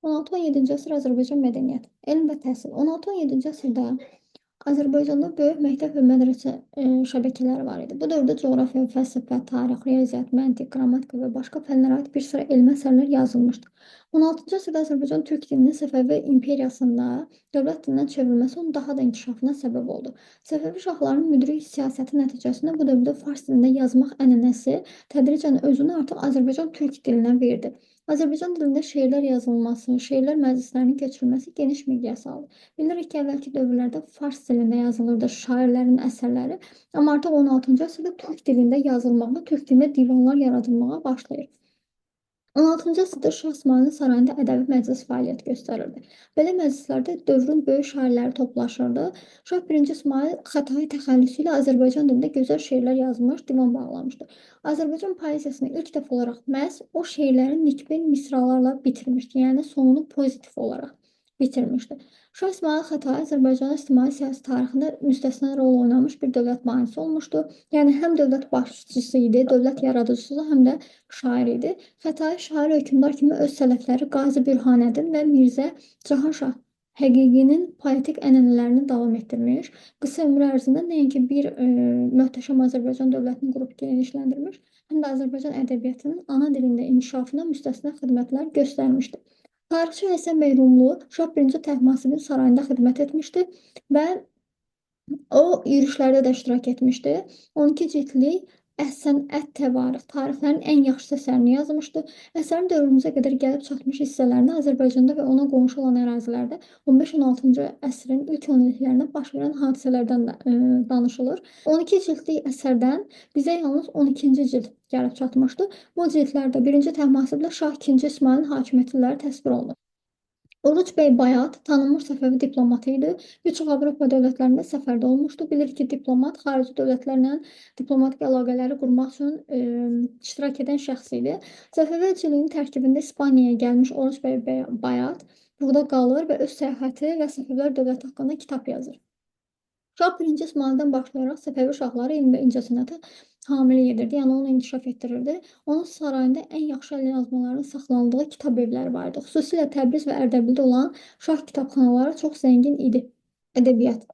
16-17-ci əsr Azərbaycan mədəniyyəti, elm və təhsil. 16-17-ci əsrdə Azərbaycanda böyük məktəb və mədrəsə şəbəkələri var idi. Bu dövrdə coğrafiya, fəlsəfə, tarix, riyaziyyat, məntiq, qrammatika və başqa fənlərə aid bir sıra elmi əsərlər yazılmışdı. 16-cı əsrdə Azərbaycan Türk dilinin Səfəvi imperiyasında dövlət dilinə çevrilməsi onun daha da inkişafına səbəb oldu. Səfəvi şahlarının müdrik siyasəti nəticəsində bu dövrdə fars dilində yazmaq ənənəsi tədricən özünü artıq Azərbaycan Türk dilinə verdi. Azərbaycan dilində şeirlər yazılması, şeirlər məclislərinin keçirilməsi geniş miqyas aldı. Bilirik ki, əvvəlki dövrlərdə fars dilində yazılırdı şairlərin əsərləri, amma artıq 16-cı əsrdə türk dilində yazılmağa, türk dilində divanlar yaradılmağa başlayır. 16-cı əsrdə Şah İsmayılın sarayında ədəbi məclis fəaliyyət göstərirdi. Belə məclislərdə dövrün böyük şairləri toplaşırdı. Şah 1-ci İsmayıl Xətai təxəllüsü ilə Azərbaycan dilində gözəl şeirlər yazmış, divan bağlamışdı. Azərbaycan poeziyasını ilk dəfə olaraq məhz o şeirlərin nikbin misralarla bitirmişdi, yəni sonunu pozitiv olaraq bitirmişdi. Şah İsmayıl Xətai Azərbaycanın ictimai siyasi tarixində müstəsna rol oynamış bir dövlət banisi olmuşdu. Yəni həm dövlət başçısı idi, dövlət yaradıcısı, həm də şair idi. Xətai şair hökmdar kimi öz sələfləri Qazi Bürhanəddin və Mirzə Cahanşah Həqiqinin poetik ənənələrini davam etdirmiş. Qısa ömrü ərzində nəinki bir möhtəşəm Azərbaycan dövlətini qurub genişləndirmiş, həm də Azərbaycan ədəbiyyatının ana dilində inkişafına müstəsna xidmətlər göstərmişdi. Tarixçi Həsən bəy Rumlu Şah 1-ci Təhmasibin sarayında xidmət etmişdi və o yürüşlərdə də iştirak etmişdi. 12 ciltlik Əs-Sənət Təvarix tarixlərin ən yaxşı əsərini yazmışdı. Əsərin dövrümüzə qədər gəlib çatmış hissələrində Azərbaycanda və ona qonşu olan ərazilərdə 15-16-cı əsrin ilk 10 illiklərində baş verən hadisələrdən danışılır. 12 ciltlik əsərdən bizə yalnız 12-ci cilt gəlib çatmışdı. Bu ciltlərdə 1-ci Təhmasiblə Şah 2-ci İsmayılın hakimiyyəti illəri təsvir olunur. Oruc bəy Bayat tanınmış Səfəvi diplomat idi. Bir çox Avropa dövlətlərində səfərdə olmuşdu. Bilir ki, diplomat xarici dövlətlərlə diplomatik əlaqələri qurmaq üçün iştirak edən şəxs idi. Səfəvi elçiliyin tərkibində İspaniyaya gəlmiş Oruc bəy Bayat burada qalır və öz səyahəti və Səfəvilər dövləti haqqında kitab yazır. Şah 1-ci İsmayıldan başlayaraq Səfəvi şahları elm və incəsənətə hamilə edirdi, yəni onu inkişaf etdirirdi. Onun sarayında ən yaxşı əl yazmalarının saxlanıldığı kitab evləri vardı. Xüsusilə Təbriz və Ərdəbildə olan şah kitabxanaları çox zəngin idi. Ədəbiyyat.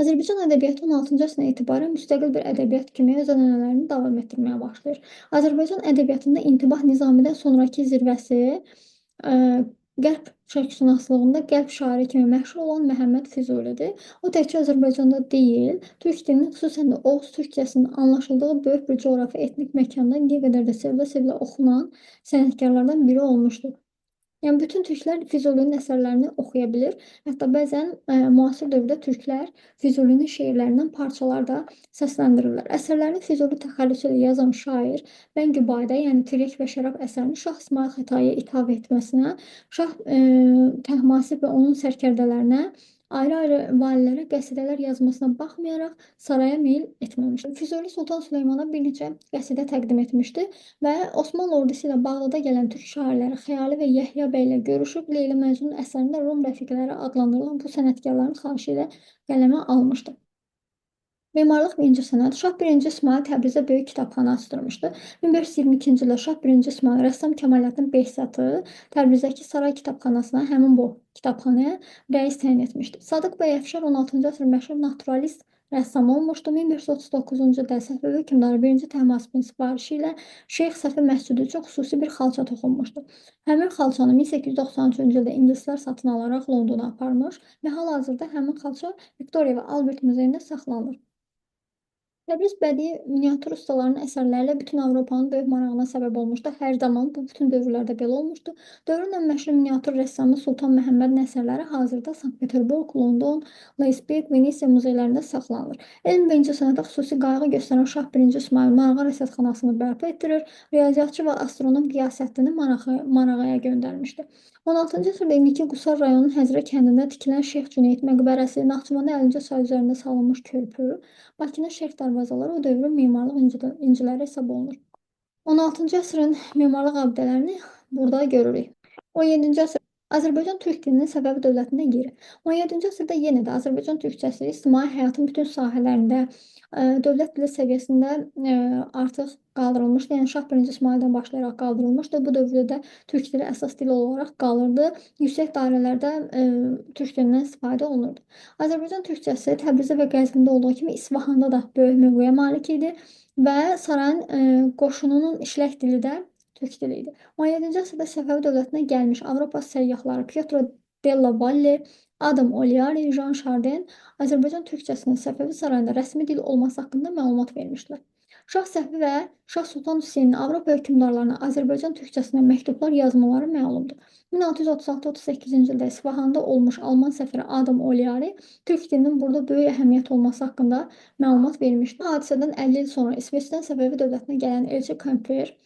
Azərbaycan ədəbiyyatı 16-cı əsrdən etibarən müstəqil bir ədəbiyyat kimi öz ənənələrini davam etdirməyə başlayır. Azərbaycan ədəbiyyatında İntibah Nizamidən sonrakı zirvəsi Qərb şərqşünaslığında qəlb şairi kimi məşhur olan Məhəmməd Füzulidir. O təkcə Azərbaycanda deyil, türk dilinin, xüsusən də Oğuz türkcəsinin anlaşıldığı böyük bir coğrafi etnik məkanda indiyə qədər də sevilə-sevilə oxunan sənətkarlardan biri olmuşdur. Yəni bütün türklər Füzulinin əsərlərini oxuya bilir. Hətta bəzən müasir dövrdə türklər Füzulinin şeirlərindən parçalar da səsləndirirlər. Əsərlərini Füzuli təxəllüsü ilə yazan şair Bəngübadə, yəni Tiryək və Şərab əsərini Şah İsmayıl Xətaiyə ithaf etməsinə, Şah Təhmasib və onun sərkərdələrinə ayrı-ayrı valilərə qəsidələr yazmasına baxmayaraq saraya meyil etməmişdir. Füzuli Sultan Süleymana bir neçə qəsidə təqdim etmişdi və Osmanlı ordusu ilə Bağdada gələn türk şairləri Xəyali və Yəhya bəylə görüşüb Leyli Məcnun əsərində Rum rəfiqələri adlandırılan bu sənətkarların xahişi ilə qələmə almışdı. Memarlıq və incəsənət. Şah 1-ci İsmayıl Təbrizdə böyük kitabxana açdırmışdı. 1522-ci ildə Şah 1-ci İsmayıl rəssam Kəmaləddin Behzatı Təbrizdəki saray kitabxanasına həmin bu kitabxanaya rəis təyin etmişdi. Sadıq bəy Əfşar 16-cı əsr məşhur naturalist rəssam olmuşdu. 1539-cu ildə Səfəvi hökmdarı 1-ci Təhmasibin sifarişi ilə Şeyx Səfi məscidi üçün xüsusi bir xalça toxunmuşdu. Həmin xalçanı 1893-cü ildə ingilislər satın alaraq Londona aparmış və hal-hazırda həmin xalça Viktoriya və Albert muzeyində saxlanılır. Təbriz bədii miniatür ustalarının əsərləri ilə bütün Avropanın böyük marağına səbəb olmuşdu. Hər zaman bu bütün dövrlərdə belə olmuşdu. Dövrün ən məşhur miniatür rəssamı Sultan Məhəmmədin əsərləri hazırda Sankt-Peterburg, London, Leipzig, Venesiya muzeylərində saxlanılır. Elm və incəsənətə xüsusi qayğı göstərən Şah 1-ci İsmayıl Marağa rəsədxanasını bərpa etdirir, riyaziyyatçı və astronom Qiyasəddini Marağaya göndərmişdi. 16-cı əsrdə indiki Qusar rayonunun Həzrə kəndində tikilən Şeyx Cüneyd məqbərəsi, Naxçıvanda 50-ci say üzərində salınmış körpü, Bakının Şeyx darvazaları o dövrün memarlıq inciləri hesab olunur. 16-cı əsrin memarlıq abidələrini burada görürük. 17-ci əsr Azərbaycan türk dilinin səbəbi dövlətində yeri. 17-ci əsrdə yenə də Azərbaycan türkçəsi ictimai həyatın bütün sahələrində dövlət dili səviyyəsində artıq qaldırılmışdı. Yəni Şah 1-ci İsmayıldan başlayaraq qaldırılmışdı. Bu dövrdə türk dili əsas dil olaraq qalırdı. Yüksək dairələrdə türk dilindən istifadə olunurdu. Azərbaycan türkçəsi Təbrizdə və Qəzvində olduğu kimi İsfahanda da böyük mövqeyə malik idi və sarayın qoşununun işlək dili də türk dili idi. 17-ci əsrdə Səfəvi dövlətinə gəlmiş Avropa səyyahları Pietro della Valle, Adam Oliari, Jean Chardin Azərbaycan türkçəsinin Səfəvi sarayında rəsmi dil olması haqqında məlumat vermişdilər. Şah Səfi və Şah Sultan Hüseynin Avropa hökmdarlarına Azərbaycan türkçəsində məktublar yazmaları məlumdur. 1636-38-ci ildə İsfahanda olmuş Alman səfiri Adam Oliari türk dilinin burada böyük əhəmiyyət olması haqqında məlumat vermişdi. Hadisədən 50 il sonra İsveçdən Səfəvi dövlətinə gələn elçi Kemper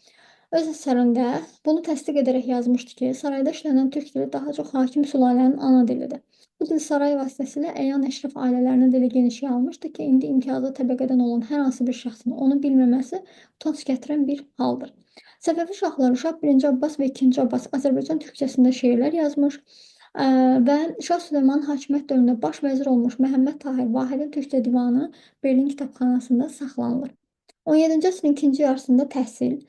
öz əsərində bunu təsdiq edərək yazmışdı ki, sarayda işlənən türk dili daha çox hakim sülalənin ana dilidir. Bu dil saray vasitəsilə əyan əşrəf ailələrinin dili geniş yayılmışdı ki, indi imtiyazlı təbəqədən olan hər hansı bir şəxsin onu bilməməsi utanç gətirən bir haldır. Səfəvi şahları Şah 1-ci Abbas və 2-ci Abbas Azərbaycan türkçəsində şeirlər yazmış və Şah Süleymanın hakimiyyət dövründə baş vəzir olmuş Məhəmməd Tahir Vahidin türkçə divanı Berlin kitabxanasında saxlanılır. 17-ci əsrin ikinci yarısında təhsil.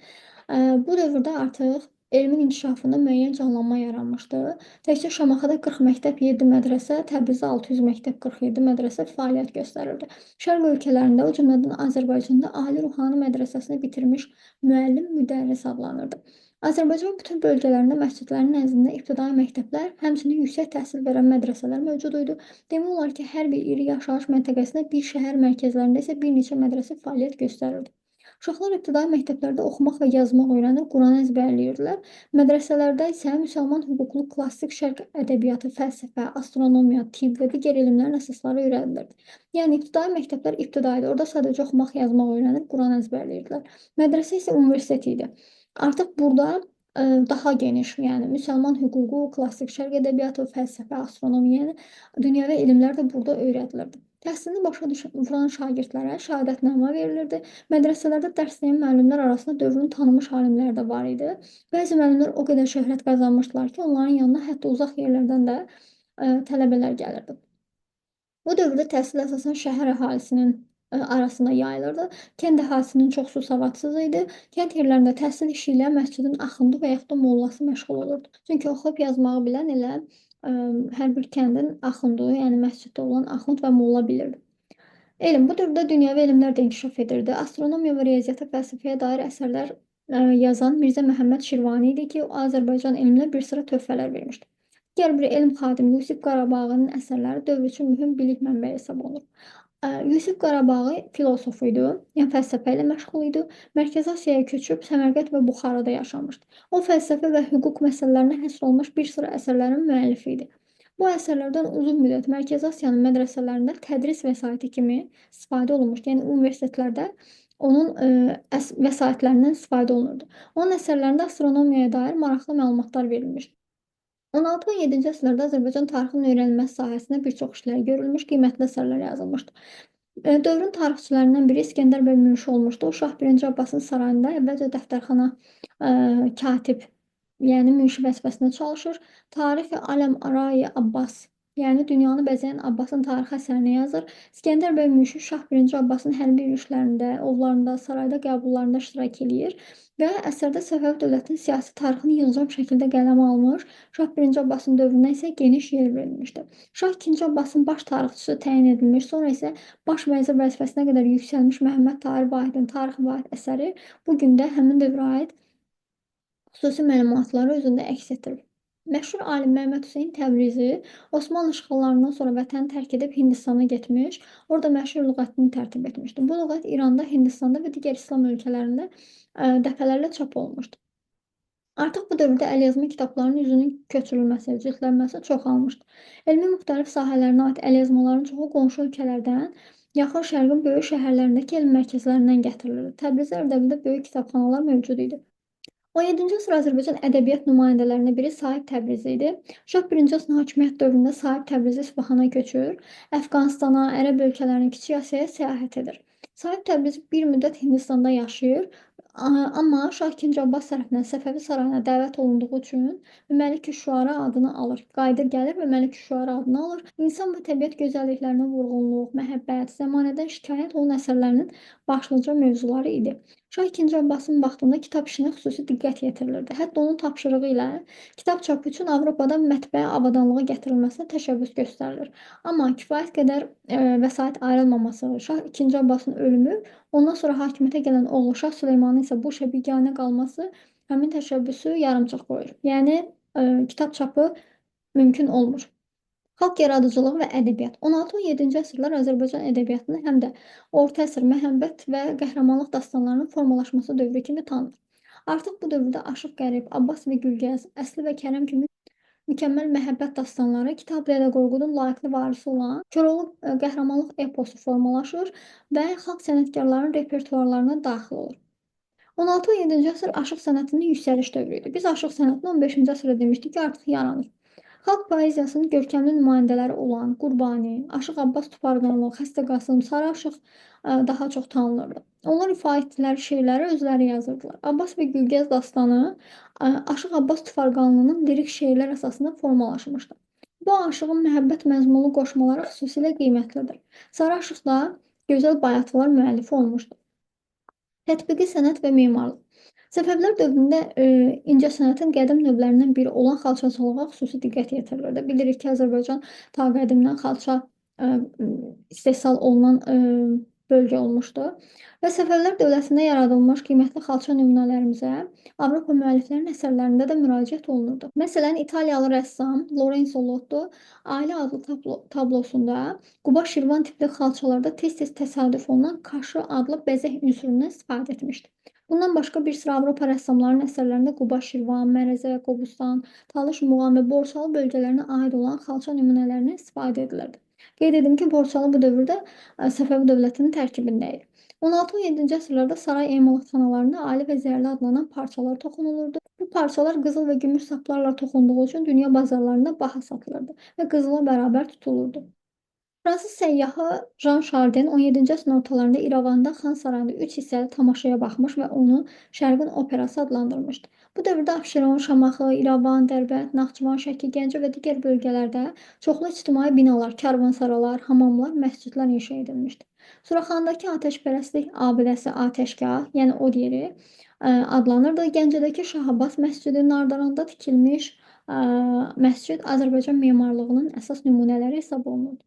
Bu dövrdə artıq elmin inkişafında müəyyən canlanma yaranmışdı. Təkcə Şamaxıda 40 məktəb, 7 mədrəsə, Təbrizdə 600 məktəb, 47 mədrəsə fəaliyyət göstərirdi. Şərq ölkələrində, o cümlədən Azərbaycanda Ali Ruhani mədrəsəsini bitirmiş müəllim müdərris adlanırdı. Azərbaycan bütün bölgələrində məscidlərin nəzdində ibtidai məktəblər, həmçinin yüksək təhsil verən mədrəsələr mövcud idi. Demək olar ki, hər bir iri yaşayış məntəqəsində bir şəhər mərkəzlərində isə bir neçə mədrəsə fəaliyyət göstərirdi. Uşaqlar ibtidai məktəblərdə oxumaq və yazmaq öyrənir, Quran əzbərləyirdilər. Mədrəsələrdə isə müsəlman hüquqlu klassik şərq ədəbiyyatı, fəlsəfə, astronomiya, tibb və digər elmlərin əsasları öyrədilirdi. Yəni ibtidai məktəblər ibtidaidir. Orada sadəcə oxumaq, yazmaq öyrənir, Quran əzbərləyirdilər. Mədrəsə isə universitet idi. Artıq burada daha geniş, yəni müsəlman hüququ, klassik şərq ədəbiyyatı, fəlsəfə, astronomiya, yəni dünyəvi elmlər də burada öyrədilirdi. Təhsilini başa vuran şagirdlərə şəhadətnamə verilirdi. Mədrəsələrdə dərs deyən müəllimlər arasında dövrün tanınmış alimləri də var idi. Bəzi müəllimlər o qədər şöhrət qazanmışdılar ki, onların yanına hətta uzaq yerlərdən də tələbələr gəlirdi. Bu dövrdə təhsil əsasən şəhər əhalisinin arasında yayılırdı. Kənd əhalisinin çoxsu savadsız idi. Kənd yerlərində təhsil işi ilə məscidin axundu və yaxud da mollası məşğul olurdu. Çünki oxuyub yazmağı bilən elə hər bir kəndin axundu, yəni məsciddə olan axund və molla bilirdi. Elm. Bu dövrdə dünyəvi elmlər də inkişaf edirdi. Astronomiya və riyaziyyata, fəlsəfəyə dair əsərlər yazan Mirzə Məhəmməd Şirvani idi ki, o Azərbaycan elminə bir sıra töhfələr vermişdi. Digər bir elm xadimi Yusif Qarabağının əsərləri dövr üçün mühüm bilik mənbəyi hesab olunur. Yusif Qarabağ filosof idi, yəni fəlsəfə ilə məşğul idi. Mərkəzi Asiyaya köçüb Səmərqənd və Buxarada yaşamışdı. O fəlsəfə və hüquq məsələlərinə həsr olunmuş bir sıra əsərlərin müəllifi idi. Bu əsərlərdən uzun müddət Mərkəzi Asiyanın mədrəsələrində tədris vəsaiti kimi istifadə olunmuşdu. Yəni universitetlərdə onun vəsaitlərindən istifadə olunurdu. Onun əsərlərində astronomiyaya dair maraqlı məlumatlar verilmişdi. 16-17-ci əsrlərdə Azərbaycan tarixinin öyrənilməsi sahəsində bir çox işlər görülmüş, qiymətli əsərlər yazılmışdı. Dövrün tarixçilərindən biri İskəndər bəy Münşi olmuşdu. O Şah 1-ci Abbasın sarayında əvvəlcə dəftərxana katib, yəni Münşi vəzifəsində çalışır. Tarixi Aləm Arayi Abbas, yəni dünyanı bəzəyən Abbasın tarixi əsərini yazır. İskəndər bəy Münşi Şah 1-ci Abbasın hərbi yürüşlərində, ovlarında, sarayda qəbullarında iştirak eləyir və əsərdə Səfəvi dövlətinin siyasi tarixini yığcam şəkildə qələmə almış. Şah 1-ci Abbasın dövrünə isə geniş yer verilmişdi. Şah 2-ci Abbasın baş tarixçisi təyin edilmiş, sonra isə baş vəzir vəzifəsinə qədər yüksəlmiş Məhəmməd Tahir Vahidin Tarixi Vahid əsəri bu gün də həmin dövrə aid xüsusi məlumatları özündə əks etdirir. Məşhur alim Məhəmməd Hüseyn Təbrizi Osmanlı işğallarından sonra vətəni tərk edib Hindistana getmiş, orada məşhur lüğətini tərtib etmişdi. Bu lüğət İranda, Hindistanda və digər İslam ölkələrində dəfələrlə çap olunmuşdu. Artıq bu dövrdə əlyazma kitablarının üzünün köçürülməsi, cildlənməsi çoxalmışdı. Elmin müxtəlif sahələrinə aid əlyazmaların çoxu qonşu ölkələrdən, yaxın şərqin böyük şəhərlərindəki elm mərkəzlərindən gətirilirdi. Təbriz, Ərdəbildə böyük kitabxanalar mövcud idi. 17-ci əsr Azərbaycan ədəbiyyat nümayəndələrindən biri Sahib Təbrizi idi. Şah 1-ci Osmanlı hakimiyyət dövründə Sahib Təbrizi İsfahana köçür, Əfqanistana, Ərəb ölkələrinə, Kiçik Asiyaya səyahət edir. Sahib Təbrizi bir müddət Hindistanda yaşayır, Amma Şah II Abbas tərəfindən Səfəvi sarayına dəvət olunduğu üçün Məlik-ü-Şüara adını alır. Qayıdır gəlir və Məlik-ü-Şüara adını alır. İnsan və təbiət gözəlliklərinə vurğunluq, məhəbbət, zəmanədən şikayət onun əsərlərinin başlıca mövzuları idi. Şah II Abbasın vaxtında kitab işinə xüsusi diqqət yetirilirdi. Hətta onun tapşırığı ilə kitab çapı üçün Avropadan mətbəə avadanlığa gətirilməsinə təşəbbüs göstərilir. Amma kifayət qədər vəsait ayrılmaması, Şah II Abbasın ölümü, ondan sonra hakimiyyətə gələn oğlu Şah Süleymanın isə bu işə biganə qalması həmin təşəbbüsü yarımçıq qoyur. Yəni kitab çapı mümkün olmur. Xalq yaradıcılığı və ədəbiyyat. 16-17-ci əsrlər Azərbaycan ədəbiyyatını həm də orta əsr məhəbbət və qəhrəmanlıq dastanlarının formalaşması dövrü kimi tanınır. Artıq bu dövrdə Aşıq Qərib, Abbas və Gülgəz, Əsli və Kərəm kimi mükəmməl məhəbbət dastanları Kitab Dədə Qorqudun layiqli varisi olan Koroğlu qəhrəmanlıq eposu formalaşır və xalq sənətkarlarının repertuarlarına daxil olur. 16-17-ci əsr aşıq sənətinin yüksəliş dövrü idi. Biz aşıq sənətini 15-ci əsrdə demişdik ki, artıq yaranır. Xalq poeziyasının görkəmli nümayəndələri olan Qurbani, Aşıq Abbas Tufarqanlı, Xəstə Qasım, Sarı Aşıq daha çox tanınırdı. Onlar ifa etdikləri şeirləri özləri yazırdılar. Abbas və Gülgəz dastanı Aşıq Abbas Tufarqanlının lirik şeirlər əsasında formalaşmışdı. Bu aşığın məhəbbət məzmunlu qoşmaları xüsusilə qiymətlidir. Sarı Aşıq da gözəl bayatılar müəllifi olmuşdu. Tətbiqi sənət və memarlıq. Səfəvilər dövründə incəsənətin qədim növlərindən biri olan xalçaçılığa xüsusi diqqət yetirilirdi. Bilirik ki, Azərbaycan ta qədimdən xalça istehsal olunan bölgə olmuşdu və Səfəvilər dövlətində yaradılmış qiymətli xalça nümunələrimizə Avropa müəlliflərinin əsərlərində də müraciət olunurdu. Məsələn, İtaliyalı rəssam Lorenzo Lotto Ailə adlı tablosunda Quba Şirvan tipli xalçalarda tez-tez təsadüf olunan kaşı adlı bəzək ünsüründən istifadə etmişdi. Bundan başqa bir sıra Avropa rəssamlarının əsərlərində Quba, Şirvan, Mərəzə, Qobustan, Talış, Muğan və Borçalı bölgələrinə aid olan xalça nümunələrindən istifadə edilirdi. Qeyd edim ki, Borçalı bu dövrdə Səfəvi dövlətinin tərkibində idi. 16-17-ci əsrlərdə saray emalatxanalarında ali və zərli adlanan parçalar toxunulurdu. Bu parçalar qızıl və gümüş saplarla toxunduğu üçün dünya bazarlarında baha satılırdı və qızıla bərabər tutulurdu. Fransız səyyahı Jean Chardin 17-ci əsrin ortalarında İrəvanda Xan Sarayında 3 hissəli tamaşaya baxmış və onu Şərqin operası adlandırmışdı. Bu dövrdə Abşeron, Şamaxı, İrəvan, Dərbənd, Naxçıvan, Şəki, Gəncə və digər bölgələrdə çoxlu ictimai binalar, karvansaralar, hamamlar, məscidlər inşa edilmişdi. Suraxandakı atəşpərəstlik abidəsi Atəşgah, yəni od yeri adlanırdı. Gəncədəki Şah Abbas məscidi, Nardaranda tikilmiş məscid Azərbaycan memarlığının əsas nümunələri hesab olunurdu.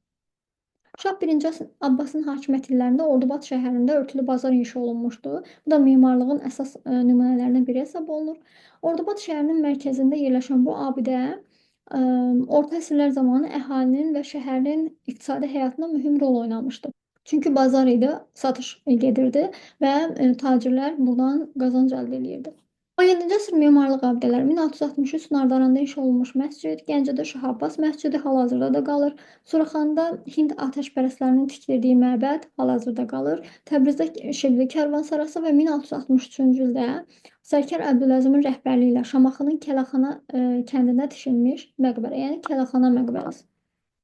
Şah 1-ci Abbasın hakimiyyət illərində Ordubad şəhərində örtülü bazar inşa olunmuşdu. Bu da memarlığın əsas nümunələrindən biri hesab olunur. Ordubad şəhərinin mərkəzində yerləşən bu abidə orta əsrlər zamanı əhalinin və şəhərin iqtisadi həyatında mühüm rol oynamışdı. Çünki bazar idi, satış gedirdi və tacirlər buradan qazanc əldə edirdi. 17-ci əsr memarlıq abidələri 1663 Nardaranda inşa olunmuş məscid, Gəncədə Şah Abbas məscidi hal-hazırda da qalır. Suraxanda Hind atəşpərəstlərinin tikdirdiyi məbəd hal-hazırda qalır. Təbrizdə Şibli Kərvansarası və 1663-cü ildə Sərkər Əbdüləzimin rəhbərliyi ilə Şamaxının Kələxana kəndində tikilmiş məqbərə, yəni Kələxana məqbərəsi.